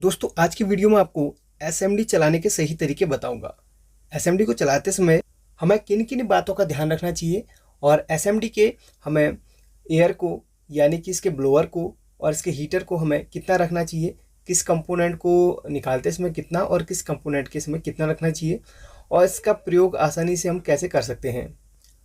दोस्तों आज की वीडियो में आपको एसएमडी चलाने के सही तरीके बताऊंगा। एसएमडी को चलाते समय हमें किन किन बातों का ध्यान रखना चाहिए और एसएमडी के हमें एयर को यानी कि इसके ब्लोअर को और इसके हीटर को हमें कितना रखना चाहिए, किस कंपोनेंट को निकालते समय कितना और किस कंपोनेंट के समय कितना रखना चाहिए और इसका प्रयोग आसानी से हम कैसे कर सकते हैं।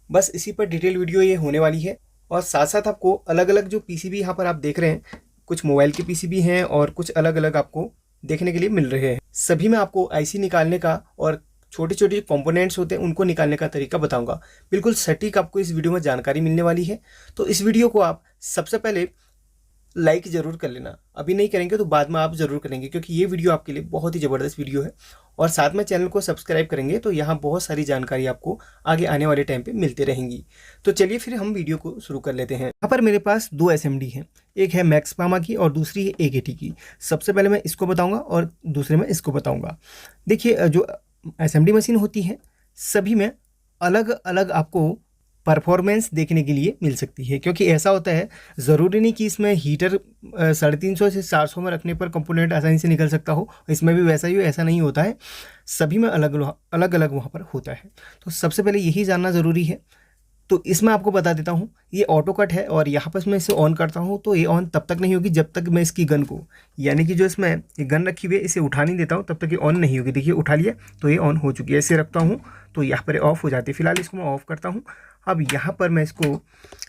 बस इसी पर डिटेल वीडियो ये होने वाली है। और साथ साथ आपको अलग अलग जो पीसीबी यहाँ पर आप देख रहे हैं, कुछ मोबाइल के पीसीबी हैं और कुछ अलग अलग आपको देखने के लिए मिल रहे हैं। सभी में आपको आईसी निकालने का और छोटे छोटे कंपोनेंट्स होते हैं उनको निकालने का तरीका बताऊंगा। बिल्कुल सटीक आपको इस वीडियो में जानकारी मिलने वाली है। तो इस वीडियो को आप सबसे पहले लाइक ज़रूर कर लेना। अभी नहीं करेंगे तो बाद में आप ज़रूर करेंगे, क्योंकि ये वीडियो आपके लिए बहुत ही ज़बरदस्त वीडियो है। और साथ में चैनल को सब्सक्राइब करेंगे तो यहाँ बहुत सारी जानकारी आपको आगे आने वाले टाइम पे मिलते रहेंगी। तो चलिए फिर हम वीडियो को शुरू कर लेते हैं। यहाँ पर मेरे पास दो एसएमडी हैं, एक है मैक्सपामा की और दूसरी है एकेटी की। सबसे पहले मैं इसको बताऊँगा और दूसरे में इसको बताऊँगा। देखिए, जो एसएमडी मशीन होती है सभी में अलग अलग आपको परफॉर्मेंस देखने के लिए मिल सकती है, क्योंकि ऐसा होता है ज़रूरी नहीं कि इसमें हीटर 350 से 400 में रखने पर कंपोनेंट आसानी से निकल सकता हो, इसमें भी वैसा ही हो, ऐसा नहीं होता है। सभी में अलग अलग वहाँ पर होता है। तो सबसे पहले यही जानना ज़रूरी है। तो इसमें आपको बता देता हूँ, ये ऑटो कट है और यहाँ पर मैं इसे ऑन करता हूँ तो ये ऑन तब तक नहीं होगी जब तक मैं इसकी गन को, यानी कि जो इसमें ये गन रखी हुई है, इसे उठा नहीं देता हूँ तब तक ये ऑन नहीं होगी। देखिए उठा लिया तो ये ऑन हो चुकी है। ऐसे रखता हूँ तो यहाँ पर ऑफ़ हो जाती है। फिलहाल इसको मैं ऑफ़ करता हूँ। अब यहाँ पर मैं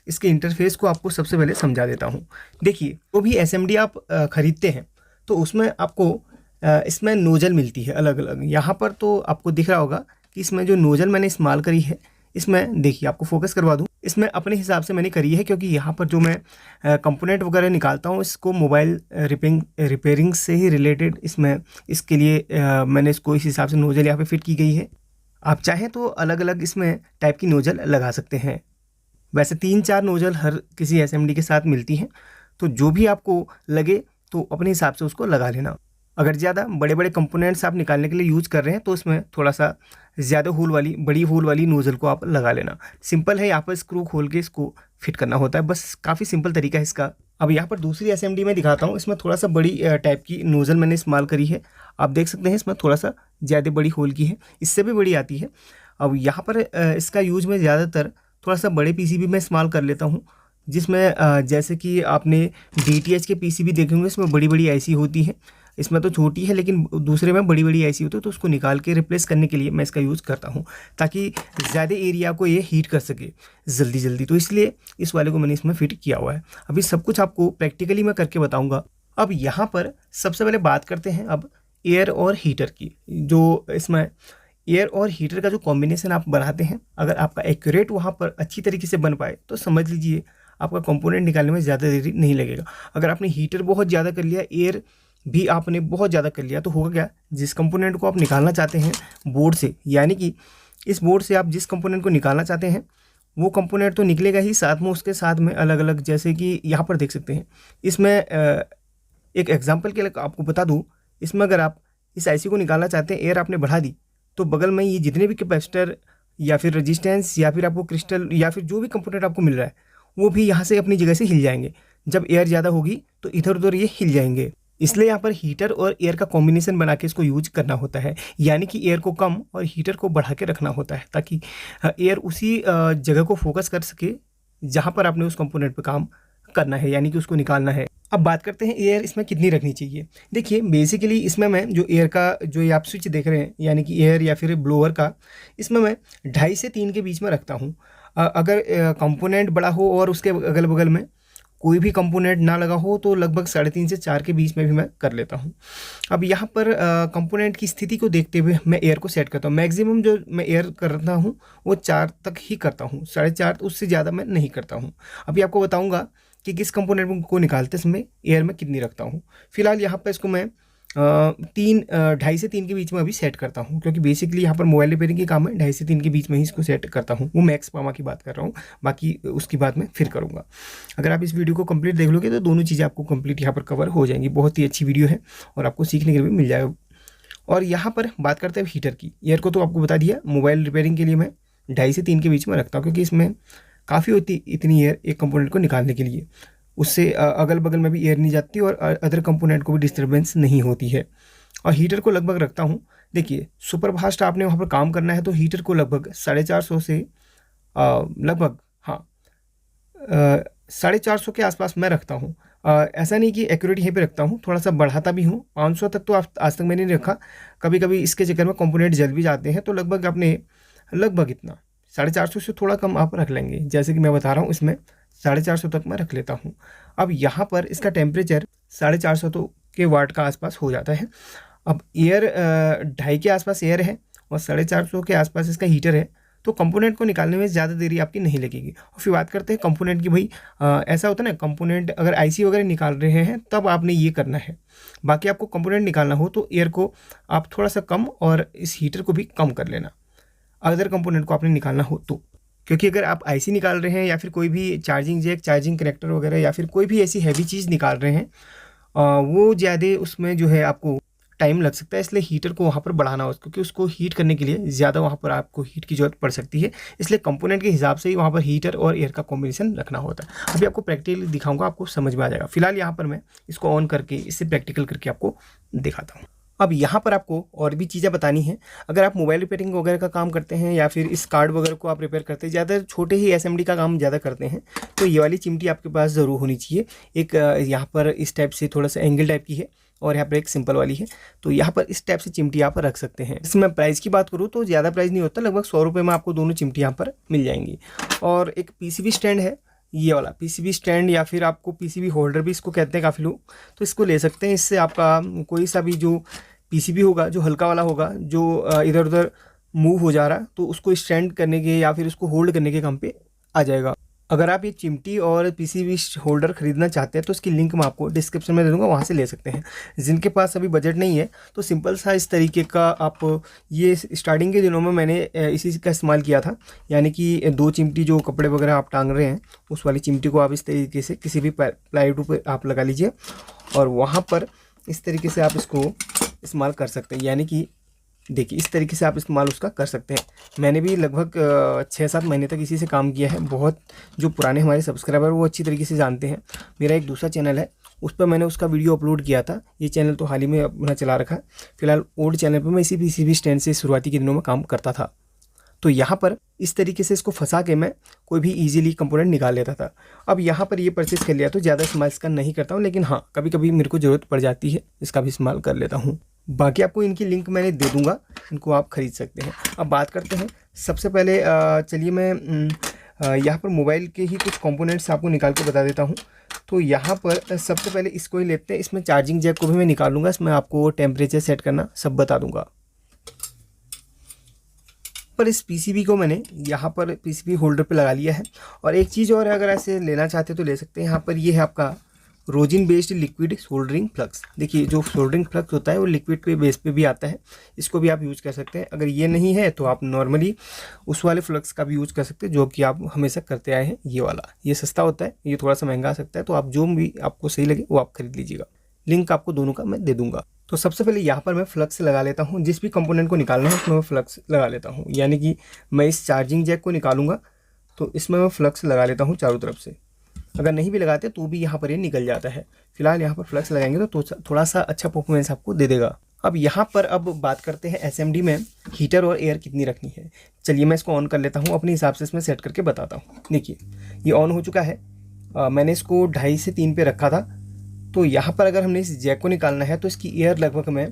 इसके इंटरफेस को आपको सबसे पहले समझा देता हूँ। देखिए, वो भी एसएमडी आप ख़रीदते हैं तो उसमें आपको इसमें नोजल मिलती है अलग अलग। यहाँ पर तो आपको दिख रहा होगा कि इसमें जो नोजल मैंने इस्तेमाल करी है, इसमें देखिए आपको फोकस करवा दूं, इसमें अपने हिसाब से मैंने करी है, क्योंकि यहाँ पर जो मैं कंपोनेंट वगैरह निकालता हूँ इसको मोबाइल रिपेयरिंग से ही रिलेटेड इसमें इसके लिए मैंने इसको इस हिसाब से नोजल यहाँ पे फिट की गई है। आप चाहें तो अलग अलग इसमें टाइप की नोजल लगा सकते हैं। वैसे 3-4 नोजल हर किसी एसएमडी के साथ मिलती हैं, तो जो भी आपको लगे तो अपने हिसाब से उसको लगा लेना। अगर ज़्यादा बड़े बड़े कंपोनेंट्स आप निकालने के लिए यूज़ कर रहे हैं तो इसमें थोड़ा सा ज़्यादा होल वाली, बड़ी होल वाली नोज़ल को आप लगा लेना। सिंपल है, यहाँ पर स्क्रू खोल के इसको फिट करना होता है, बस काफ़ी सिंपल तरीका है इसका। अब यहाँ पर दूसरी एसएमडी में दिखाता हूँ, इसमें थोड़ा सा बड़ी टाइप की नोज़ल मैंने इस्तेमाल करी है। आप देख सकते हैं इसमें थोड़ा सा ज़्यादा बड़ी होल की है, इससे भी बड़ी आती है। अब यहाँ पर इसका यूज़ मैं ज़्यादातर थोड़ा सा बड़े पीसीबी में इस्तेमाल कर लेता हूँ, जिसमें जैसे कि आपने डीटीएच के पीसीबी देखे होंगे, इसमें बड़ी बड़ी आईसी होती है। इसमें तो छोटी है लेकिन दूसरे में बड़ी बड़ी आईसी होती है, तो उसको निकाल के रिप्लेस करने के लिए मैं इसका यूज़ करता हूँ, ताकि ज़्यादा एरिया को ये हीट कर सके जल्दी जल्दी। तो इसलिए इस वाले को मैंने इसमें फिट किया हुआ है। अभी सब कुछ आपको प्रैक्टिकली मैं करके बताऊँगा। अब यहाँ पर सबसे पहले बात करते हैं अब एयर और हीटर की। जो इसमें एयर और हीटर का जो कॉम्बिनेशन आप बनाते हैं, अगर आपका एक्यूरेट वहाँ पर अच्छी तरीके से बन पाए तो समझ लीजिए आपका कंपोनेंट निकालने में ज़्यादा देरी नहीं लगेगा। अगर आपने हीटर बहुत ज़्यादा कर लिया, एयर भी आपने बहुत ज़्यादा कर लिया, तो होगा क्या, जिस कंपोनेंट को आप निकालना चाहते हैं बोर्ड से, यानी कि इस बोर्ड से आप जिस कंपोनेंट को निकालना चाहते हैं वो कंपोनेंट तो निकलेगा ही, साथ में उसके साथ में अलग अलग, जैसे कि यहाँ पर देख सकते हैं इसमें एक एग्जांपल के लिए आपको बता दूँ, इसमें अगर आप इस आईसी को निकालना चाहते हैं, एयर आपने बढ़ा दी तो बगल में ये जितने भी कैपेसिटर या फिर रेजिस्टेंस या फिर आपको क्रिस्टल या फिर जो भी कंपोनेंट आपको मिल रहा है वो भी यहाँ से अपनी जगह से हिल जाएंगे। जब एयर ज़्यादा होगी तो इधर उधर ये हिल जाएंगे। इसलिए यहाँ पर हीटर और एयर का कॉम्बिनेशन बना के इसको यूज करना होता है, यानी कि एयर को कम और हीटर को बढ़ा के रखना होता है, ताकि एयर उसी जगह को फोकस कर सके जहाँ पर आपने उस कंपोनेंट पर काम करना है, यानी कि उसको निकालना है। अब बात करते हैं एयर इसमें कितनी रखनी चाहिए। देखिए, बेसिकली इसमें मैं जो एयर का जो ये आप स्विच देख रहे हैं, यानी कि एयर या फिर ब्लोअर का, इसमें मैं 2.5 से 3 के बीच में रखता हूँ। अगर कंपोनेंट बड़ा हो और उसके अगल बगल में कोई भी कंपोनेंट ना लगा हो तो लगभग 3.5 से 4 के बीच में भी मैं कर लेता हूँ। अब यहाँ पर कंपोनेंट की स्थिति को देखते हुए मैं एयर को सेट करता हूँ। मैक्सिमम जो मैं एयर करता हूँ वो 4 तक ही करता हूँ, 4.5 उससे ज़्यादा मैं नहीं करता हूँ। अभी आपको बताऊँगा कि किस कंपोनेंट को निकालते समय एयर में कितनी रखता हूँ। फिलहाल यहाँ पर इसको मैं 2.5 से 3 के बीच में अभी सेट करता हूँ, क्योंकि बेसिकली यहाँ पर मोबाइल रिपेयरिंग की काम है। 2.5 से 3 के बीच में ही इसको सेट करता हूँ। वो मैक्सपामा की बात कर रहा हूँ, बाकी उसकी बात मैं फिर करूँगा। अगर आप इस वीडियो को कंप्लीट देख लोगे तो दोनों चीज़ें आपको कंप्लीट यहाँ पर कवर हो जाएंगी। बहुत ही अच्छी वीडियो है और आपको सीखने के लिए भी मिल जाएगा। और यहाँ पर बात करते हैं हीटर की। एयर को तो आपको बता दिया, मोबाइल रिपेयरिंग के लिए मैं 2.5 से 3 के बीच में रखता हूँ, क्योंकि इसमें काफ़ी होती इतनी एयर एक कंपोनेंट को निकालने के लिए। उससे अगल बगल में भी एयर नहीं जाती और अदर कंपोनेंट को भी डिस्टर्बेंस नहीं होती है। और हीटर को लगभग रखता हूँ, देखिए सुपर फास्ट आपने वहाँ पर काम करना है तो हीटर को लगभग 450 से लगभग, हाँ, 450 के आसपास मैं रखता हूँ। ऐसा नहीं कि एक्यूरेट यहीं पे रखता हूँ, थोड़ा सा बढ़ाता भी हूँ। 500 तक तो आज तक मैंने नहीं रखा, कभी कभी इसके चक्कर में कंपोनेंट जल भी जाते हैं, तो लगभग अपने लगभग इतना 450 से थोड़ा कम आप रख लेंगे। जैसे कि मैं बता रहा हूँ इसमें 450 तक मैं रख लेता हूँ। अब यहाँ पर इसका टेम्परेचर 450 तो के वाट का आसपास हो जाता है। अब एयर 2.5 के आसपास एयर है और 450 के आसपास इसका हीटर है, तो कंपोनेंट को निकालने में ज़्यादा देरी आपकी नहीं लगेगी। और फिर बात करते हैं कंपोनेंट की। भाई ऐसा होता है ना, कंपोनेंट अगर आईसी वगैरह निकाल रहे हैं तब आपने ये करना है। बाकी आपको कंपोनेंट निकालना हो तो एयर को आप थोड़ा सा कम और इस हीटर को भी कम कर लेना, अदर कंपोनेंट को आपने निकालना हो तो। क्योंकि अगर आप आईसी निकाल रहे हैं या फिर कोई भी चार्जिंग जैक, चार्जिंग कनेक्टर वगैरह या फिर कोई भी ऐसी हैवी चीज़ निकाल रहे हैं, वो ज़्यादा उसमें जो है आपको टाइम लग सकता है, इसलिए हीटर को वहाँ पर बढ़ाना हो, क्योंकि उसको हीट करने के लिए ज़्यादा वहाँ पर आपको हीट की ज़रूरत पड़ सकती है। इसलिए कंपोनेंट के हिसाब से ही वहाँ पर हीटर और एयर का कॉम्बिनेशन रखना होता है। अभी आपको प्रैक्टिकली दिखाऊंगा, आपको समझ में आ जाएगा। फिलहाल यहाँ पर मैं इसको ऑन करके इससे प्रैक्टिकल करके आपको दिखाता हूँ। अब यहाँ पर आपको और भी चीज़ें बतानी हैं। अगर आप मोबाइल रिपेयरिंग वगैरह का काम करते हैं या फिर इस कार्ड वगैरह को आप रिपेयर करते हैं, ज़्यादा छोटे ही एसएमडी का काम ज़्यादा करते हैं, तो ये वाली चिमटी आपके पास ज़रूर होनी चाहिए। एक यहाँ पर इस टाइप से थोड़ा सा एंगल टाइप की है और यहाँ पर एक सिंपल वाली है, तो यहाँ पर इस टाइप से चिमटी यहाँ पर रख सकते हैं। इसमें प्राइस की बात करूँ तो ज़्यादा प्राइस नहीं होता, लगभग 100 रुपये में आपको दोनों चिमटी यहाँ पर मिल जाएंगी। और एक पीसीबी स्टैंड है, ये वाला पीसीबी स्टैंड या फिर आपको पीसीबी होल्डर भी इसको कहते हैं काफ़ी लोग, तो इसको ले सकते हैं। इससे आपका कोई सा भी जो पीसीबी होगा, जो हल्का वाला होगा, जो इधर उधर मूव हो जा रहा, तो उसको स्टैंड करने के या फिर उसको होल्ड करने के काम पे आ जाएगा। अगर आप ये चिमटी और पीसीबी होल्डर खरीदना चाहते हैं तो इसकी लिंक मैं आपको डिस्क्रिप्शन में दे दूँगा, वहाँ से ले सकते हैं। जिनके पास अभी बजट नहीं है तो सिंपल सा इस तरीके का आप, ये स्टार्टिंग के दिनों में मैंने इसी का इस्तेमाल किया था, यानी कि 2 चिमटी जो कपड़े वगैरह आप टांग रहे हैं उस वाली चिमटी को आप इस तरीके से किसी भी प्लाईवुड पर आप लगा लीजिए और वहाँ पर इस तरीके से आप इसको इस्तेमाल कर सकते हैं। यानी कि देखिए इस तरीके से आप इस्तेमाल उसका कर सकते हैं। मैंने भी लगभग 6-7 महीने तक इसी से काम किया है। बहुत जो पुराने हमारे सब्सक्राइबर वो अच्छी तरीके से जानते हैं। मेरा एक दूसरा चैनल है, उस पर मैंने उसका वीडियो अपलोड किया था। ये चैनल तो हाल ही में अपना चला रखा है। फिलहाल ओल्ड चैनल पर मैं इसी पीसीबी स्टैंड से शुरुआती के दिनों में काम करता था। तो यहाँ पर इस तरीके से इसको फंसा के मैं कोई भी इजीली कंपोनेंट निकाल लेता था। अब यहाँ पर ये परचेस कर लिया तो ज़्यादा इस्तेमाल इसका नहीं करता हूँ, लेकिन हाँ कभी कभी मेरे को ज़रूरत पड़ जाती है, इसका भी इस्तेमाल कर लेता हूँ। बाकी आपको इनकी लिंक मैंने दे दूँगा, इनको आप ख़रीद सकते हैं। अब बात करते हैं, सबसे पहले चलिए मैं यहाँ पर मोबाइल के ही कुछ कंपोनेंट्स आपको निकाल के बता देता हूँ। तो यहाँ पर सबसे पहले इसको ही लेते हैं। इसमें चार्जिंग जैक को भी मैं निकालूंगा, इसमें आपको टेम्परेचर सेट करना सब बता दूँगा। पर इस पीसीबी को मैंने यहाँ पर पीसीबी होल्डर पे लगा लिया है। और एक चीज़ और है, अगर ऐसे लेना चाहते हैं तो ले सकते हैं। यहाँ पर ये है आपका rosin based liquid soldering flux. देखिए जो सोल्डरिंग फ्लक्स होता है वो लिक्विड पे बेस पे भी आता है, इसको भी आप यूज़ कर सकते हैं। अगर ये नहीं है तो आप नॉर्मली उस वाले फ्लक्स का भी यूज़ कर सकते हैं जो कि आप हमेशा करते आए हैं। ये वाला ये सस्ता होता है, ये थोड़ा सा महंगा आ सकता है, तो आप जो भी आपको सही लगे वो आप खरीद लीजिएगा। लिंक आपको दोनों का मैं दे दूंगा। तो सबसे पहले यहाँ पर मैं फ्लक्स लगा लेता हूँ। जिस भी कंपोनेंट को निकालना है उसमें मैं फ्लक्स लगा लेता हूँ। यानी कि मैं इस चार्जिंग जैक को निकालूंगा तो इसमें मैं फ्लक्स लगा लेता हूँ चारों तरफ से। अगर नहीं भी लगाते तो भी यहाँ पर ये निकल जाता है। फिलहाल यहाँ पर फ्लक्स लगाएंगे तो थोड़ा सा अच्छा परफॉर्मेंस आपको दे देगा। अब यहाँ पर अब बात करते हैं एसएमडी में हीटर और एयर कितनी रखनी है। चलिए मैं इसको ऑन कर लेता हूँ, अपने हिसाब से इसमें सेट करके बताता हूँ। देखिए ये ऑन हो चुका है। मैंने इसको 2.5 से 3 पे रखा था। तो यहाँ पर अगर हमने इस जैक को निकालना है तो इसकी एयर लगभग में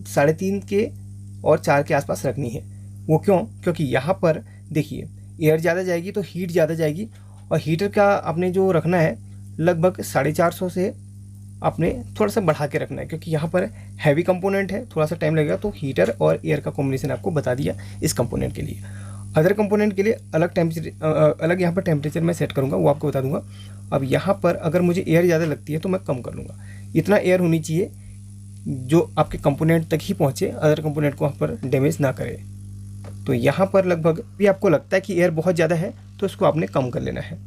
3.5 के और 4 के आसपास रखनी है। वो क्यों? क्योंकि यहाँ पर देखिए एयर ज़्यादा जाएगी तो हीट ज़्यादा जाएगी, और हीटर का आपने जो रखना है लगभग 450 से आपने थोड़ा सा बढ़ा के रखना है, क्योंकि यहाँ पर हैवी कंपोनेंट है, थोड़ा सा टाइम लगेगा। तो हीटर और एयर का कॉम्बिनेशन आपको बता दिया इस कंपोनेंट के लिए। अदर कंपोनेंट के लिए अलग अलग यहाँ पर टेम्परेचर मैं सेट करूँगा, वो आपको बता दूँगा। अब यहाँ पर अगर मुझे एयर ज़्यादा लगती है तो मैं कम कर लूँगा। इतना एयर होनी चाहिए जो आपके कंपोनेंट तक ही पहुँचे, अदर कंपोनेंट को वहाँ पर डैमेज ना करे। तो यहाँ पर लगभग भी आपको लगता है कि एयर बहुत ज़्यादा है तो इसको आपने कम कर लेना है।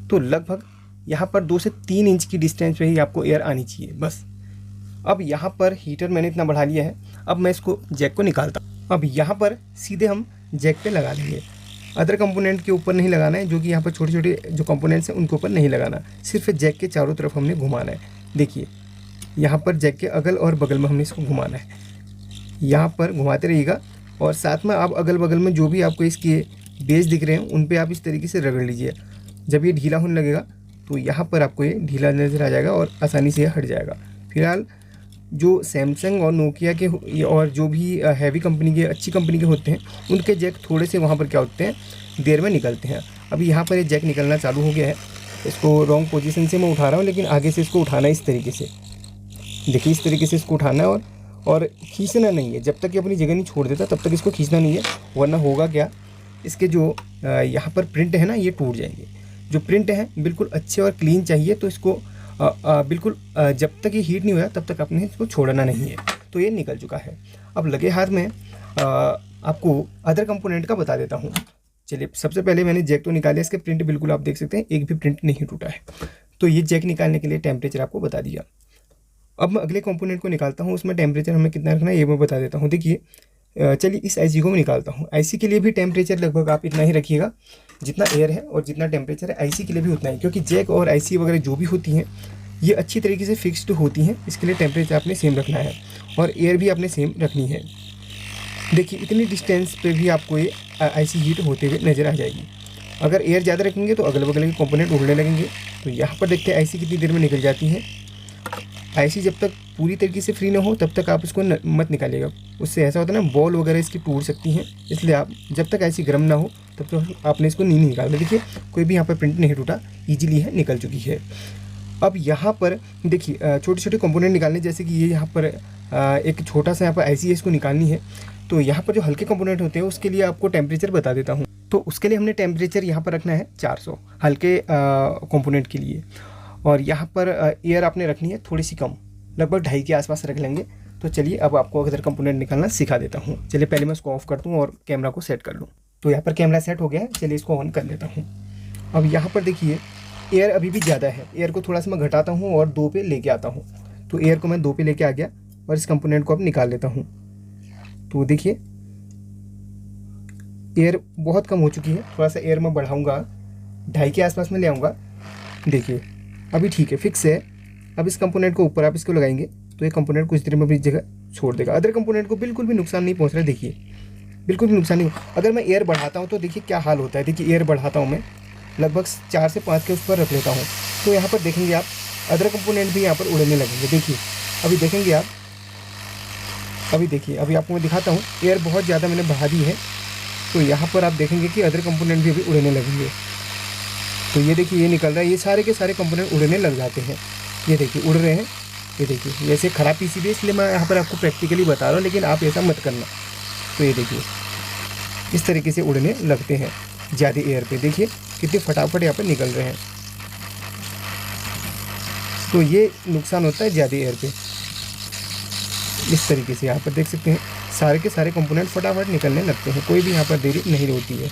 तो लगभग यहाँ पर 2 से 3 इंच की डिस्टेंस पे ही आपको एयर आनी चाहिए बस। अब यहाँ पर हीटर मैंने इतना बढ़ा लिया है। अब मैं इसको जैक को निकालता हूँ। अब यहाँ पर सीधे हम जैक पे लगा लेंगे। अदर कंपोनेंट के ऊपर नहीं लगाना है, जो कि यहाँ पर छोटे छोटे जो कंपोनेंट्स हैं उनके ऊपर नहीं लगाना, सिर्फ जैक के चारों तरफ हमने घुमाना है। देखिए यहाँ पर जैक के अगल और बगल में हमने इसको घुमाना है, यहाँ पर घुमाते रहिएगा। और साथ में आप अगल बगल में जो भी आपको इसके बेस दिख रहे हैं उन पे आप इस तरीके से रगड़ लीजिए। जब ये ढीला होने लगेगा तो यहाँ पर आपको ये ढीला नज़र आ जाएगा और आसानी से ये हट जाएगा। फिलहाल जो सैमसंग और नोकिया के और जो भी हैवी कंपनी के, अच्छी कंपनी के होते हैं, उनके जैक थोड़े से वहाँ पर क्या होते हैं, देर में निकलते हैं। अभी यहाँ पर ये जैक निकलना चालू हो गया है। इसको रॉन्ग पोजीशन से मैं उठा रहा हूँ, लेकिन आगे से इसको उठाना है इस तरीके से। देखिए इस तरीके से इसको उठाना है और खींचना नहीं है। जब तक ये अपनी जगह नहीं छोड़ देता तब तक इसको खींचना नहीं है, वरना होगा क्या, इसके जो यहाँ पर प्रिंट है ना, ये टूट जाएंगे। जो प्रिंट है बिल्कुल अच्छे और क्लीन चाहिए, तो इसको बिल्कुल जब तक ये हीट नहीं हुआ तब तक आपने इसको छोड़ना नहीं है। तो ये निकल चुका है। अब लगे हाथ में आपको अदर कंपोनेंट का बता देता हूँ। चलिए सबसे पहले मैंने जैक तो निकाले, इसके प्रिंट बिल्कुल आप देख सकते हैं, एक भी प्रिंट नहीं टूटा है। तो ये जैक निकालने के लिए टेम्परेचर आपको बता दिया। अब मैं अगले कंपोनेंट को निकालता हूँ, उसमें टेम्परेचर हमें कितना रखना है ये मैं बता देता हूँ। देखिए चलिए इस आईसी को मैं निकालता हूँ। आईसी के लिए भी टेम्परेचर लगभग आप इतना ही रखिएगा, जितना एयर है और जितना टेम्परेचर है आईसी के लिए भी उतना ही, क्योंकि जैक और आईसी वगैरह जो भी होती हैं ये अच्छी तरीके से फिक्स्ड होती हैं। इसके लिए टेम्परेचर आपने सेम रखना है और एयर भी आपने सेम रखनी है। देखिए इतनी डिस्टेंस पे भी आपको ये आईसी हीट होते हुए नज़र आ जाएगी। अगर एयर ज़्यादा रखेंगे तो अगल बगल के कंपोनेंट उड़ने लगेंगे। तो यहाँ पर देखते हैं आईसी कितनी देर में निकल जाती है। आईसी जब तक पूरी तरीके से फ्री ना हो तब तक आप इसको मत निकालिएगा, उससे ऐसा होता है ना, बॉल वगैरह इसकी टूट सकती हैं। इसलिए आप जब तक आईसी गर्म ना हो तब तक आपने इसको नहीं निकालना। देखिए कोई भी यहाँ पर प्रिंट नहीं टूटा, ईजिली है निकल चुकी है। अब यहाँ पर देखिए छोटे छोटे कंपोनेंट निकालने, जैसे कि ये यहाँ पर एक छोटा सा यहाँ पर आईसी है, इसको निकालनी है। तो यहाँ पर जो हल्के कंपोनेंट होते हैं उसके लिए आपको टेम्परेचर बता देता हूँ। तो उसके लिए हमने टेम्परेचर यहाँ पर रखना है 400 हल्के कंपोनेंट के लिए। और यहाँ पर एयर आपने रखनी है थोड़ी सी कम, लगभग 2.5 के आसपास रख लेंगे। तो चलिए अब आपको अदर कंपोनेंट निकालना सिखा देता हूँ। चलिए पहले मैं इसको ऑफ कर दूँ और कैमरा को सेट कर लूँ। तो यहाँ पर कैमरा सेट हो गया है, चलिए इसको ऑन कर लेता हूँ। अब यहाँ पर देखिए एयर अभी भी ज़्यादा है, एयर को थोड़ा सा मैं घटाता हूँ और 2 पे लेके आता हूँ। तो एयर को मैं 2 पे लेके आ गया और इस कंपोनेंट को अब निकाल लेता हूँ। तो देखिए एयर बहुत कम हो चुकी है, थोड़ा सा एयर मैं बढ़ाऊँगा, 2.5 के आसपास में ले आऊँगा। देखिए अभी ठीक है, फिक्स है। अब इस कंपोनेंट को ऊपर आप इसको लगाएंगे तो ये कंपोनेंट कुछ देर में अपनी जगह छोड़ देगा। अदर कंपोनेंट को बिल्कुल भी नुकसान नहीं पहुंच रहा है। देखिए बिल्कुल भी नुकसान नहीं। अगर मैं एयर बढ़ाता हूं तो देखिए क्या हाल होता है। देखिए एयर बढ़ाता हूं मैं, लगभग 4 से 5 के उस पर रख लेता हूं, तो यहाँ पर देखेंगे आप अदर कंपोनेंट भी यहाँ पर उड़ने लगेंगे। देखिए अभी देखेंगे आप, अभी देखिए, अभी आपको मैं दिखाता हूँ। एयर बहुत ज़्यादा मैंने बढ़ा दी है, तो यहाँ पर आप देखेंगे कि अदर कंपोनेंट भी अभी उड़ने लगेंगे। तो ये देखिए ये निकल रहा है, ये सारे के सारे कंपोनेंट उड़ने लग जाते हैं। ये देखिए उड़ रहे हैं। ये देखिए वैसे ख़राब पीसीबी है इसलिए मैं यहाँ पर आपको प्रैक्टिकली बता रहा हूँ, लेकिन आप ऐसा मत करना। तो ये देखिए इस तरीके से उड़ने लगते हैं ज़्यादा एयर पे। देखिए कितने फटाफट यहाँ पर निकल रहे हैं। तो ये नुकसान होता है ज़्यादा एयर पे। इस तरीके से यहाँ पर देख सकते हैं सारे के सारे कंपोनेंट फटाफट निकलने लगते हैं, कोई भी यहाँ पर देरी नहीं होती है।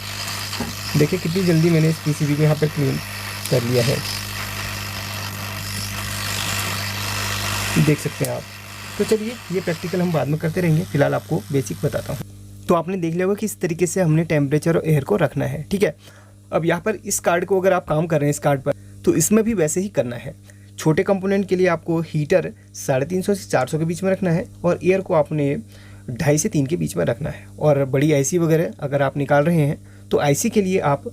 देखिए कितनी जल्दी मैंने इस पीसीबी को यहाँ पर क्लीन कर लिया है, देख सकते हैं आप। तो चलिए ये प्रैक्टिकल हम बाद में करते रहेंगे, फिलहाल आपको बेसिक बताता हूँ। तो आपने देख लिया होगा कि इस तरीके से हमने टेम्परेचर और एयर को रखना है, ठीक है। अब यहाँ पर इस कार्ड को अगर आप काम कर रहे हैं इस कार्ड पर, तो इसमें भी वैसे ही करना है। छोटे कंपोनेंट के लिए आपको हीटर 350 से 400 के बीच में रखना है और एयर को आपने 2.5 से 3 के बीच में रखना है। और बड़ी आईसी वगैरह अगर आप निकाल रहे हैं तो आईसी के लिए आप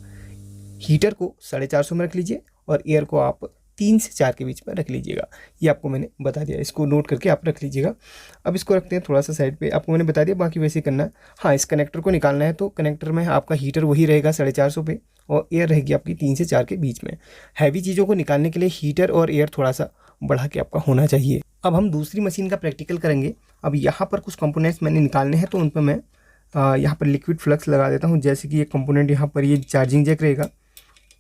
हीटर को 450 में रख लीजिए और एयर को आप 3 से 4 के बीच में रख लीजिएगा। ये आपको मैंने बता दिया, इसको नोट करके आप रख लीजिएगा। अब इसको रखते हैं थोड़ा सा साइड पे, आपको मैंने बता दिया, बाकी वैसे ही करना है। हाँ, इस कनेक्टर को निकालना है तो कनेक्टर में आपका हीटर वही रहेगा 450 पे और एयर रहेगी आपकी 3 से 4 के बीच में। हैवी चीज़ों को निकालने के लिए हीटर और एयर थोड़ा सा बढ़ा के आपका होना चाहिए। अब हम दूसरी मशीन का प्रैक्टिकल करेंगे। अब यहाँ पर कुछ कंपोनेंट्स मैंने निकालने हैं तो उन पर मैं यहाँ पर लिक्विड फ्लक्स लगा देता हूँ। जैसे कि एक कंपोनेंट यहाँ पर ये चार्जिंग जैक रहेगा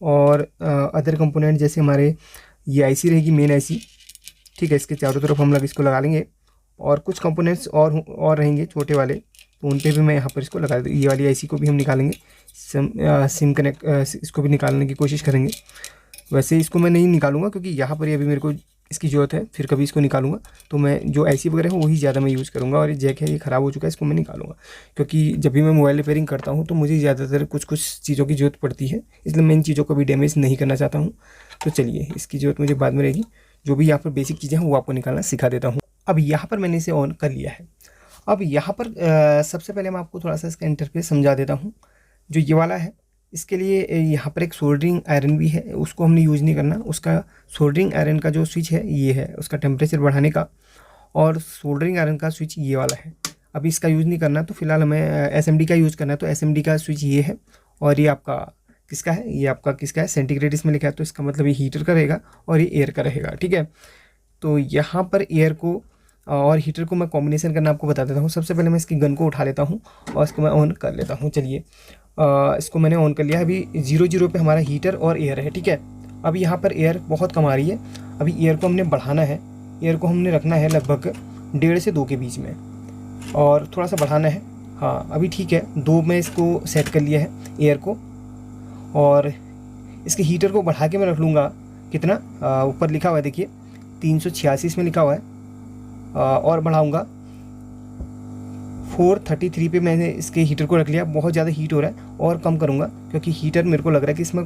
और अदर कंपोनेंट जैसे हमारे ये आईसी रहेगी, मेन आईसी, ठीक है। इसके चारों तरफ हम इसको लगा लेंगे और कुछ कंपोनेंट्स और रहेंगे छोटे वाले, तो उन पे भी मैं यहाँ पर इसको लगा दूँ। ये वाली आईसी को भी हम निकालेंगे, सिम कनेक्ट इसको भी निकालने की कोशिश करेंगे। वैसे इसको मैं नहीं निकालूंगा क्योंकि यहाँ पर अभी मेरे को इसकी ज़रूरत है, फिर कभी इसको निकालूंगा तो मैं जो IC वगैरह है वही ज़्यादा मैं यूज़ करूँगा। और ये जैक है ये ख़राब हो चुका है, इसको मैं निकालूंगा, क्योंकि जब भी मैं मोबाइल रिपेयरिंग करता हूँ तो मुझे ज़्यादातर कुछ कुछ चीज़ों की ज़रूरत पड़ती है, इसलिए मैं इन चीज़ों को भी डैमेज नहीं करना चाहता हूँ। तो चलिए, इसकी ज़रूरत मुझे बाद में रहेगी। जो भी यहाँ पर बेसिक चीज़ें हैं वो आपको निकालना सिखा देता हूँ। अब यहाँ पर मैंने इसे ऑन कर लिया है। अब यहाँ पर सबसे पहले मैं आपको थोड़ा सा इसका इंटरफेस समझा देता हूँ। जो ये वाला है, इसके लिए यहाँ पर एक सोल्डरिंग आयरन भी है, उसको हमने यूज़ नहीं करना। उसका सोल्डरिंग आयरन का जो स्विच है ये है उसका टेम्परेचर बढ़ाने का, और सोल्डरिंग आयरन का स्विच ये वाला है। अभी इसका यूज़ नहीं करना, तो फिलहाल हमें SMD का यूज़ करना है। तो SMD का स्विच ये है, और ये आपका किसका है, ये आपका किसका है, सेंटीग्रेड इसमें लिखा है, तो इसका मतलब ये हीटर का रहेगा और ये एयर का रहेगा। ठीक है, तो यहाँ पर एयर को और हीटर को मैं कॉम्बिनेशन करना आपको बता देता हूँ। सबसे पहले मैं इसकी गन को उठा लेता हूँ और इसको मैं ऑन कर लेता हूँ। चलिए, इसको मैंने ऑन कर लिया है। अभी 0-0 पे हमारा हीटर और एयर है। ठीक है, अभी यहाँ पर एयर बहुत कम आ रही है। अभी एयर को हमने बढ़ाना है, एयर को हमने रखना है लगभग 1.5 से 2 के बीच में, और थोड़ा सा बढ़ाना है। हाँ, अभी ठीक है, 2 में इसको सेट कर लिया है एयर को, और इसके हीटर को बढ़ा के मैं रख लूँगा कितना, ऊपर लिखा हुआ है देखिए 386 इसमें लिखा हुआ है, और बढ़ाऊँगा 433 पे मैंने इसके हीटर को रख लिया। बहुत ज़्यादा हीट हो रहा है, और कम करूँगा, क्योंकि हीटर मेरे को लग रहा है कि इसमें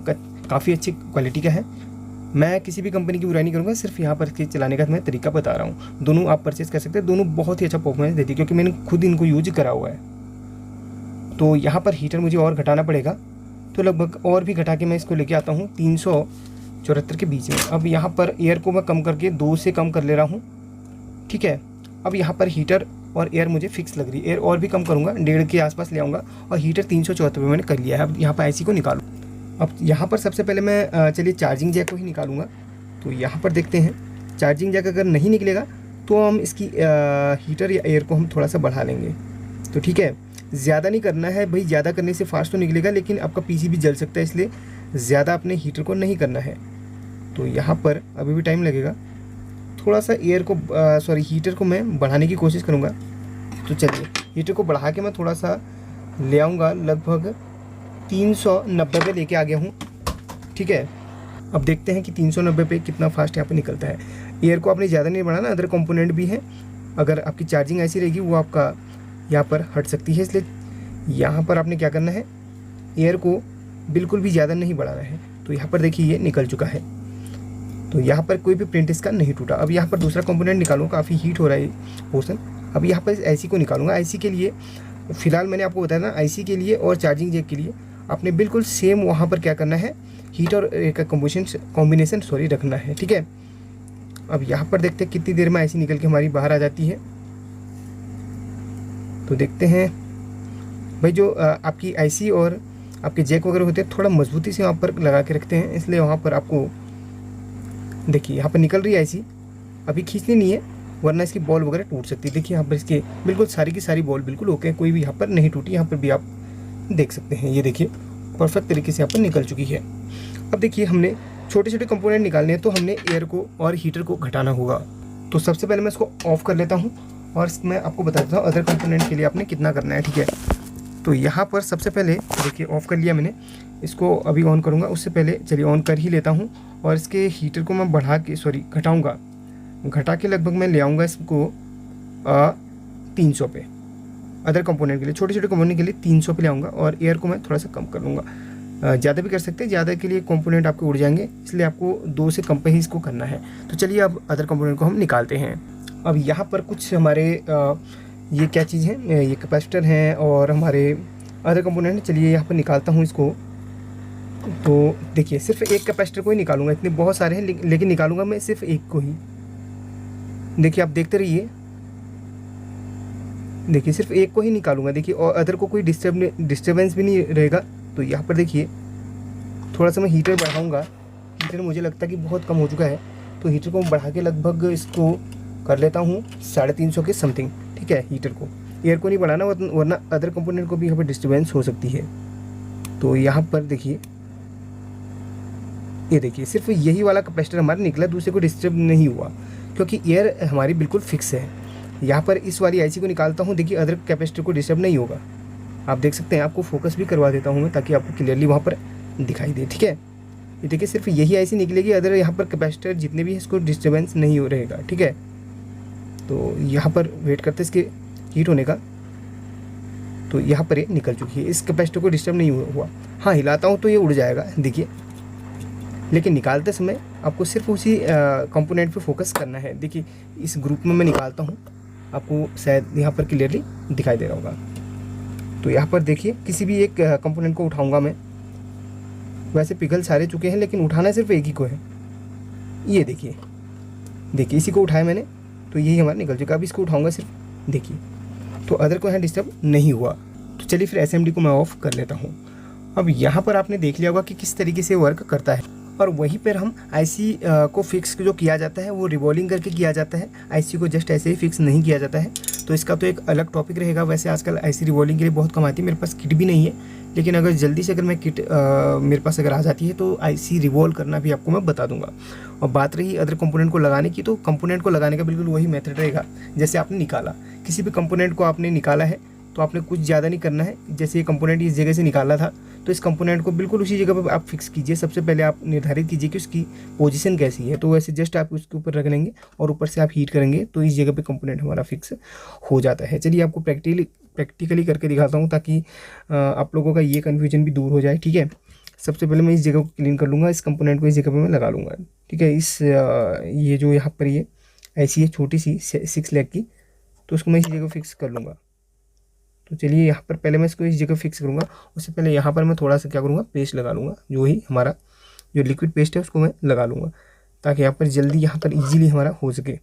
काफ़ी अच्छी क्वालिटी का है। मैं किसी भी कंपनी की बुराई नहीं करूँगा, सिर्फ यहाँ पर इसके चलाने का मैं तरीका बता रहा हूँ। दोनों आप परचेज़ कर सकते हैं, दोनों बहुत ही अच्छा परफॉर्मेंस देती है, क्योंकि मैंने खुद इनको यूज करा हुआ है। तो यहाँ पर हीटर मुझे और घटाना पड़ेगा, तो लगभग और भी घटा के मैं इसको लेके आता हूँ 374 के बीच में। अब यहाँ पर एयर को मैं कम करके 2 से कम कर ले रहा हूँ। ठीक है, अब यहाँ पर हीटर और एयर मुझे फिक्स लग रही है, एयर और भी कम करूँगा, 1.5 के आसपास ले आऊँगा, और हीटर 374 पे मैंने कर लिया है। अब यहाँ पर IC को निकालूँ। अब यहाँ पर सबसे पहले मैं चलिए चार्जिंग जैक को ही निकालूँगा। तो यहाँ पर देखते हैं, चार्जिंग जैक अगर नहीं निकलेगा तो हम इसकी हीटर या एयर को हम थोड़ा सा बढ़ा लेंगे। तो ठीक है, ज़्यादा नहीं करना है भाई, ज़्यादा करने से फास्ट तो निकलेगा, लेकिन आपका PC भी जल सकता है, इसलिए ज़्यादा अपने हीटर को नहीं करना है। तो यहाँ पर अभी भी टाइम लगेगा, थोड़ा सा एयर को हीटर को मैं बढ़ाने की कोशिश करूँगा। तो चलिए, हीटर को बढ़ा के मैं थोड़ा सा ले आऊँगा, लगभग 390 पे लेके आ गया हूँ। ठीक है, अब देखते हैं कि 390 पे कितना फास्ट यहाँ पे निकलता है। एयर को आपने ज़्यादा नहीं बढ़ाना, अदर कंपोनेंट भी है। अगर आपकी चार्जिंग ऐसी रहेगी वो आपका यहाँ पर हट सकती है, इसलिए यहाँ पर आपने क्या करना है, एयर को बिल्कुल भी ज़्यादा नहीं बढ़ाना है। तो यहाँ पर देखिए ये निकल चुका है, तो यहाँ पर कोई भी प्रिंट इसका नहीं टूटा। अब यहाँ पर दूसरा कंपोनेंट निकालूँ, काफ़ी हीट हो रहा है पोर्सन। अब यहाँ पर IC को निकालूंगा। IC के लिए फ़िलहाल मैंने आपको बताया ना, IC के लिए और चार्जिंग जैक के लिए आपने बिल्कुल सेम वहाँ पर क्या करना है, हीट और एयर का कॉम्बिनेशन रखना है। ठीक है, अब यहाँ पर देखते हैं कितनी देर में IC निकल के हमारी बाहर आ जाती है। तो देखते हैं भाई, जो आपकी IC और आपके जैक वगैरह होते हैं थोड़ा मजबूती से वहाँ पर लगा के रखते हैं, इसलिए वहाँ पर आपको देखिए यहाँ पर निकल रही है IC। अभी खींचनी नहीं है, वरना इसकी बॉल वगैरह टूट सकती है। देखिए यहाँ पर इसके बिल्कुल सारी की सारी बॉल बिल्कुल ओके है, कोई भी यहाँ पर नहीं टूटी। यहाँ पर भी आप देख सकते हैं, ये देखिए परफेक्ट तरीके से यहाँ पर निकल चुकी है। अब देखिए, हमने छोटे छोटे कंपोनेंट निकालने हैं, तो हमने एयर को और हीटर को घटाना होगा। तो सबसे पहले मैं इसको ऑफ कर लेता हूँ, और मैं आपको बता देता हूँ अदर कंपोनेंट के लिए आपने कितना करना है। ठीक है, तो यहाँ पर सबसे पहले देखिए ऑफ़ कर लिया मैंने, इसको अभी ऑन करूँगा। उससे पहले चलिए ऑन कर ही लेता हूँ, और इसके हीटर को मैं घटाऊँगा, घटा के लगभग मैं ले आऊँगा इसको 300 पे। अदर कंपोनेंट के लिए, छोटे छोटे कंपोनेंट के लिए 300 पे ले आऊँगा, और एयर को मैं थोड़ा सा कम कर लूँगा। ज़्यादा भी कर सकते हैं, ज़्यादा के लिए कंपोनेंट आपके उड़ जाएंगे, इसलिए आपको 2 से कम पे ही इसको करना है। तो चलिए अब अदर कंपोनेंट को हम निकालते हैं। अब यहाँ पर कुछ हमारे ये क्या चीज़ है, ये कैपेसिटर हैं और हमारे अदर कंपोनेंट। चलिए यहाँ पर निकालता हूँ इसको। तो देखिए, सिर्फ एक कैपेसिटर को ही निकालूंगा, इतने बहुत सारे हैं लेकिन निकालूंगा मैं सिर्फ एक को ही। देखिए आप देखते रहिए, देखिए सिर्फ एक को ही निकालूंगा। देखिए, और अदर को कोई डिस्टर्बेंस भी नहीं रहेगा। तो यहाँ पर देखिए थोड़ा सा मैं हीटर बढ़ाऊँगा। हीटर मुझे लगता है कि बहुत कम हो चुका है, तो हीटर को बढ़ा के लगभग इसको कर लेता हूँ 350 के समथिंग। ठीक है, हीटर को, एयर को नहीं बढ़ाना, वरना अदर कंपोनेंट को भी यहाँ पर डिस्टर्बेंस हो सकती है। तो यहाँ पर देखिए, ये देखिए सिर्फ यही वाला कैपेसिटर हमारा निकला, दूसरे को डिस्टर्ब नहीं हुआ, क्योंकि एयर हमारी बिल्कुल फिक्स है। यहाँ पर इस वाली IC को निकालता हूँ, देखिए अदर कैपेसिटर को डिस्टर्ब नहीं होगा। आप देख सकते हैं, आपको फोकस भी करवा देता हूँ मैं, ताकि आपको क्लियरली वहाँ पर दिखाई दे। ठीक है, ये देखिए सिर्फ यही आईसी निकलेगी, अदर यहाँ पर कैपेसिटर जितने भी है इसको डिस्टर्बेंस नहीं हो रहेगा, ठीक है। तो यहाँ पर वेट करते इसके हीट होने का, तो यहाँ पर ये निकल चुकी है, इस कैपेसिटर को डिस्टर्ब नहीं हुआ। हाँ, हिलाता हूँ तो ये उड़ जाएगा देखिए, लेकिन निकालते समय आपको सिर्फ उसी कंपोनेंट पे फोकस करना है। देखिए इस ग्रुप में मैं निकालता हूँ, आपको शायद यहाँ पर क्लियरली दिखाई दे रहा होगा। तो यहाँ पर देखिए किसी भी एक कंपोनेंट को उठाऊंगा मैं, वैसे पिघल सारे चुके हैं लेकिन उठाना सिर्फ एक ही को है। ये देखिए इसी को उठाया मैंने, तो यही हमारा निकल चुका। अब इसको उठाऊंगा सिर्फ, देखिए तो अदर को यहाँ डिस्टर्ब नहीं हुआ। तो चलिए फिर एसएमडी को मैं ऑफ कर लेता हूँ। अब यहाँ पर आपने देख लिया होगा कि किस तरीके से वर्क करता है, और वहीं पर हम आईसी को फिक्स जो किया जाता है वो रिवॉल्विंग करके किया जाता है, आईसी को जस्ट ऐसे ही फिक्स नहीं किया जाता है। तो इसका तो एक अलग टॉपिक रहेगा। वैसे आजकल आईसी रिवॉल्विंग के लिए बहुत कम आती है, मेरे पास किट भी नहीं है, लेकिन अगर जल्दी से अगर मैं किट मेरे पास अगर आ जाती है तो आईसी रिवॉल्व करना भी आपको मैं बता दूंगा। और बात रही अदर कंपोनेंट को लगाने की, तो कंपोनेंट को लगाने का बिल्कुल वही मेथड रहेगा जैसे आपने निकाला। किसी भी कंपोनेंट को आपने निकाला है तो आपने कुछ ज़्यादा नहीं करना है। जैसे ये कंपोनेंट इस जगह से निकाला था, तो इस कंपोनेंट को बिल्कुल उसी जगह पर आप फिक्स कीजिए। सबसे पहले आप निर्धारित कीजिए कि उसकी पोजीशन कैसी है, तो वैसे जस्ट आप उसके ऊपर रख लेंगे और ऊपर से आप हीट करेंगे तो इस जगह पे कंपोनेंट हमारा फिक्स हो जाता है। चलिए आपको प्रैक्टिकली करके दिखाता हूँ ताकि आप लोगों का ये कन्फ्यूजन भी दूर हो जाए, ठीक है। सबसे पहले मैं इस जगह को क्लीन कर लूँगा, इस कंपोनेंट को इस जगह पर मैं लगा लूँगा, ठीक है। ये जो यहाँ पर ये ऐसी है छोटी सी 6 लेग की, तो उसको मैं इस जगह फिक्स कर लूँगा। तो चलिए यहाँ पर पहले मैं इसको इस जगह फिक्स करूँगा। उससे पहले यहाँ पर मैं थोड़ा सा क्या करूँगा, पेस्ट लगा लूँगा, जो ही हमारा जो लिक्विड पेस्ट है उसको मैं लगा लूँगा ताकि यहाँ पर जल्दी यहाँ पर इजीली हमारा हो सके,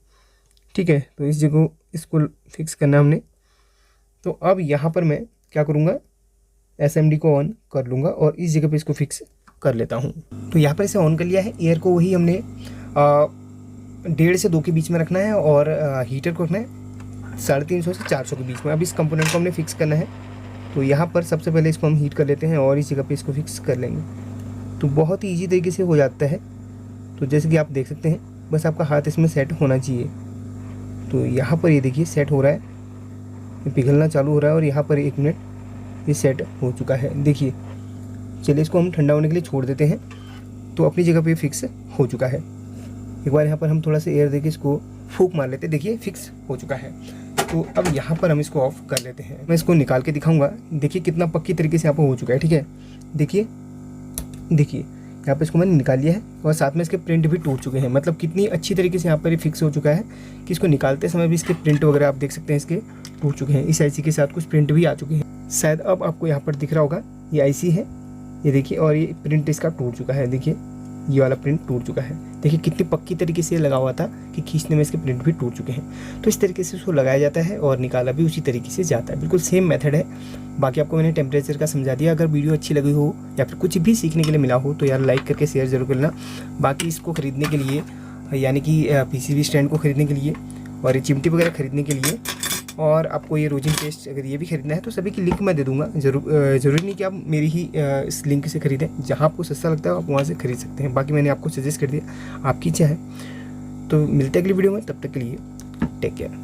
ठीक है। तो इस जगह इसको फिक्स करना हमने। तो अब यहाँ पर मैं क्या करूँगा, एसएमडी को ऑन कर लूँगा और इस जगह पर इसको फिक्स कर लेता हूँ। तो यहाँ पर इसे ऑन कर लिया है। एयर को वही हमने 1.5 से 2 के बीच में रखना है और हीटर को रखना है 350 से 400 के बीच में। अब इस कंपोनेंट को हमने फिक्स करना है, तो यहाँ पर सबसे पहले इसको हम हीट कर लेते हैं और इस जगह पे इसको फिक्स कर लेंगे। तो बहुत ही ईजी तरीके से हो जाता है। तो जैसे कि आप देख सकते हैं, बस आपका हाथ इसमें सेट होना चाहिए। तो यहाँ पर ये देखिए सेट हो रहा है, ये पिघलना चालू हो रहा है और यहाँ पर 1 मिनट ये सेट हो चुका है, देखिए। चलिए इसको हम ठंडा होने के लिए छोड़ देते हैं। तो अपनी जगह पर फिक्स हो चुका है। एक बार यहाँ पर हम थोड़ा सा एयर देके इसको फूंक मार लेते हैं, देखिए फिक्स हो चुका है। तो अब यहाँ पर हम इसको ऑफ कर लेते हैं। मैं इसको निकाल के दिखाऊंगा, देखिए कितना पक्की तरीके से यहाँ पर हो चुका है, ठीक है। देखिए यहाँ पर इसको मैंने निकाल लिया है और साथ में इसके प्रिंट भी टूट चुके हैं। मतलब कितनी अच्छी तरीके से यहाँ पर फिक्स हो चुका है कि इसको निकालते समय भी इसके प्रिंट वगैरह आप देख सकते हैं इसके टूट चुके हैं। इस आईसी के साथ कुछ प्रिंट भी आ चुके हैं, शायद अब आपको यहाँ पर दिख रहा होगा। ये आईसी है, ये देखिए, और ये प्रिंट इसका टूट चुका है, देखिए ये वाला प्रिंट टूट चुका है। देखिए कितनी पक्की तरीके से लगा हुआ था कि खींचने में इसके प्रिंट भी टूट चुके हैं। तो इस तरीके से उसको लगाया जाता है और निकाला भी उसी तरीके से जाता है, बिल्कुल सेम मेथड है। बाकी आपको मैंने टेम्परेचर का समझा दिया। अगर वीडियो अच्छी लगी हो या फिर कुछ भी सीखने के लिए मिला हो तो यार लाइक करके शेयर जरूर कर लेना। बाकी इसको ख़रीदने के लिए, यानी कि पीसीबी स्टैंड को ख़रीदने के लिए और ये चिमटी वगैरह ख़रीदने के लिए, और आपको ये रोजिन पेस्ट अगर ये भी खरीदना है तो सभी की लिंक मैं दे दूंगा। ज़रूरी नहीं कि आप मेरी ही इस लिंक से खरीदें, जहां आपको सस्ता लगता है आप वहां से खरीद सकते हैं। बाकी मैंने आपको सजेस्ट कर दिया, आपकी इच्छा है। तो मिलते हैं अगली वीडियो में, तब तक के लिए टेक केयर।